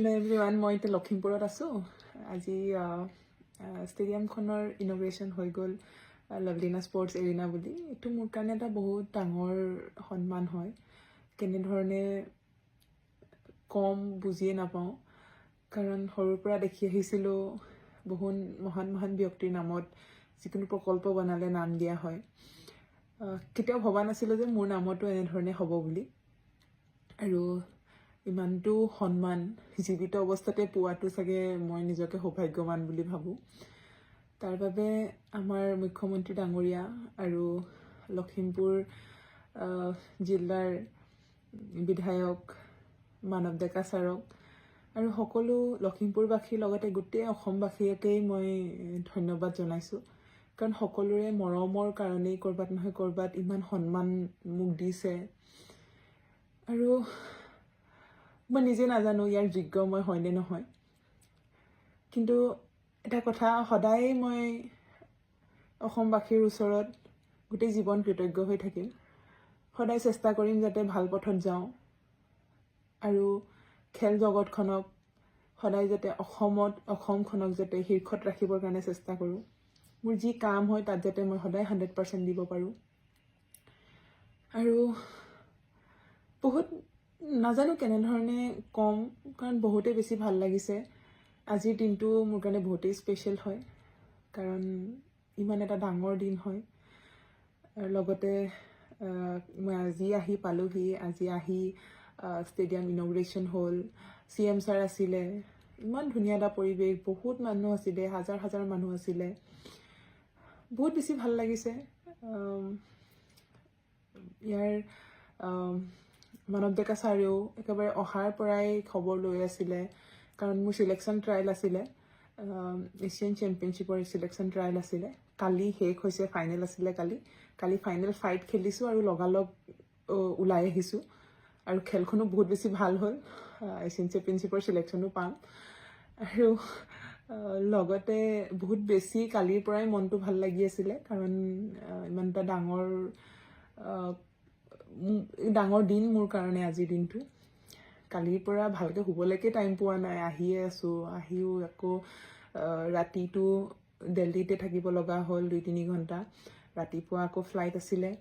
Hello' everyone, মই এতিয়া লখিমপুৰত আছোঁ। আজি ষ্টেডিয়ামখনৰ ইনগ্ৰেশ্যন হৈ গ'ল, লাভলিনা স্পৰ্টছ এৰিনা বুলি। এইটো মোৰ কাৰণে এটা বহুত ডাঙৰ সন্মান হয়। কেনেধৰণে কম বুজিয়ে নাপাওঁ, কাৰণ সৰুৰ পৰা দেখি আহিছিলোঁ বহুত মহান মহান ব্যক্তিৰ নামত যিকোনো প্ৰকল্প বনালে নাম দিয়া হয়। কেতিয়াও ভবা নাছিলোঁ যে মোৰ নামতো এনেধৰণে হ'ব বুলি। আৰু ইমানটো সন্মান জীৱিত অৱস্থাতে পোৱাটো চাগে মই নিজকে সৌভাগ্যৱান বুলি ভাবোঁ। তাৰ বাবে আমাৰ মুখ্যমন্ত্ৰী ডাঙৰীয়া আৰু লখিমপুৰ জিলাৰ বিধায়ক মানৱ ডেকা ছাৰক আৰু সকলো লখিমপুৰবাসীৰ লগতে গোটেই অসমবাসীকেই মই ধন্যবাদ জনাইছোঁ। কাৰণ সকলোৰে মৰমৰ কাৰণেই ক'ৰবাত নহয় ক'ৰবাত ইমান সন্মান মোক দিছে। আৰু মই নিজে নাজানো ইয়াৰ যোগ্য মই হয়নে নহয়, কিন্তু এটা কথা সদায় মই অসমবাসীৰ ওচৰত গোটেই জীৱন কৃতজ্ঞ হৈ থাকিম। সদায় চেষ্টা কৰিম যাতে ভাল পথত যাওঁ আৰু খেল জগতখনক সদায় যাতে অসমখনক যাতে শীৰ্ষত ৰাখিবৰ কাৰণে চেষ্টা কৰোঁ। মোৰ যি কাম হয় তাত যাতে মই সদায় 100% দিব পাৰোঁ। আৰু বহুত নাজানো কেনেধৰণে কম, কাৰণ বহুতেই বেছি ভাল লাগিছে। আজিৰ দিনটো মোৰ কাৰণে বহুতেই স্পেচিয়েল হয়, কাৰণ ইমান এটা ডাঙৰ দিন হয়। আৰু লগতে মই আজি আহি পালোহি। আজি আহি ষ্টেডিয়াম ইনগ্ৰেশ্যন হ'ল, CM ছাৰ আছিলে, ইমান ধুনীয়া এটা পৰিৱেশ, বহুত মানুহ আছিলে, হাজাৰ হাজাৰ মানুহ আছিলে। বহুত বেছি ভাল লাগিছে। ইয়াৰ মানৱ ডেকা ছাৰেও একেবাৰে অহাৰ পৰাই খবৰ লৈ আছিলে, কাৰণ মোৰ চিলেকশ্যন ট্ৰায়েল আছিলে, এছিয়ান চেম্পিয়নশ্বিপৰ চিলেকশ্যন ট্ৰায়েল আছিলে। কালি শেষ হৈছে, ফাইনেল আছিলে কালি ফাইনেল ফাইট খেলিছোঁ আৰু লগালগ ওলাই আহিছোঁ। আৰু খেলখনো বহুত বেছি ভাল হ'ল, এছিয়ান চেম্পিয়নশ্বিপৰ চিলেকশ্যনো পাম। আৰু লগতে বহুত বেছি কালিৰ পৰাই মনটো ভাল লাগি আছিলে, কাৰণ ইমান এটা ডাঙৰ দিন মোৰ কাৰণে আজিৰ দিনটো। কালিৰ পৰা ভালকৈ শুবলৈকে টাইম পোৱা নাই, আহিয়ে আছোঁ। আহিও আকৌ ৰাতিটো দিল্লীতে থাকিব লগা হ'ল 2-3 ঘণ্টা। ৰাতিপুৱা আকৌ ফ্লাইট আছিলে,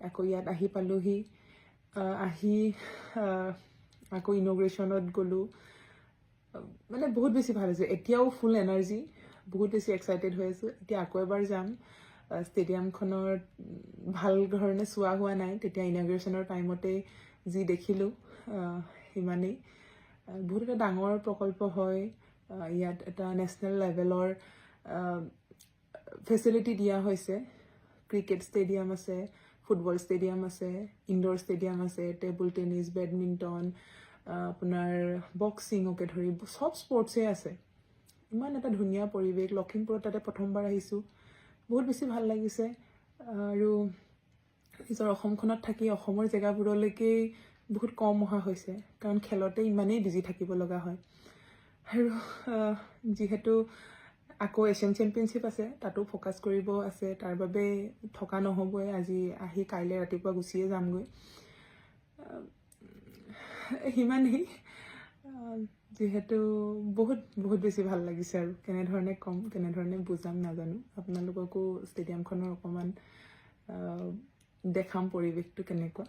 আকৌ ইয়াত আহি পালোহি। আহি আকৌ ইনগ্ৰেশ্যনত গ'লোঁ। মানে বহুত বেছি ভাল হৈছে। এতিয়াও ফুল এনাৰ্জি, বহুত বেছি এক্সাইটেড হৈ আছোঁ। এতিয়া আকৌ এবাৰ যাম। ষ্টেডিয়ামখনৰ ভাল ধৰণে চোৱা হোৱা নাই, তেতিয়া ইনগ্ৰেশ্যনৰ টাইমতেই যি দেখিলোঁ সিমানেই। বহুত এটা ডাঙৰ প্ৰকল্প হয়। ইয়াত এটা নেশ্যনেল লেভেলৰ ফেচিলিটি দিয়া হৈছে। ক্ৰিকেট ষ্টেডিয়াম আছে, ফুটবল ষ্টেডিয়াম আছে, ইনডোৰ ষ্টেডিয়াম আছে, টেবুল টেনিছ, বেডমিণ্টন, আপোনাৰ বক্সিঙকে ধৰি চব স্পৰ্টছেই আছে। ইমান এটা ধুনীয়া পৰিৱেশ। লখিমপুৰত তাতে প্ৰথমবাৰ আহিছোঁ, বহুত বেছি ভাল লাগিছে। আৰু নিজৰ অসমখনত থাকি অসমৰ জেগাবোৰলৈকেই বহুত কম অহা হৈছে, কাৰণ খেলতে ইমানেই বিজি থাকিব লগা হয়। আৰু যিহেতু আকৌ এছিয়ান চেম্পিয়নশ্বিপ আছে, তাতো ফ'কাছ কৰিব আছে, তাৰ বাবে থকা নহ'বই। আজি আহি কাইলৈ ৰাতিপুৱা গুচিয়ে যামগৈ। সিমানেই। যিহেতু বহুত বেছি ভাল লাগিছে। আৰু কেনেধৰণে ক'ম, কেনেধৰণে বুজাম নাজানো। আপোনালোককো ষ্টেডিয়ামখনৰ অকণমান দেখাম পৰিৱেশটো কেনেকুৱা।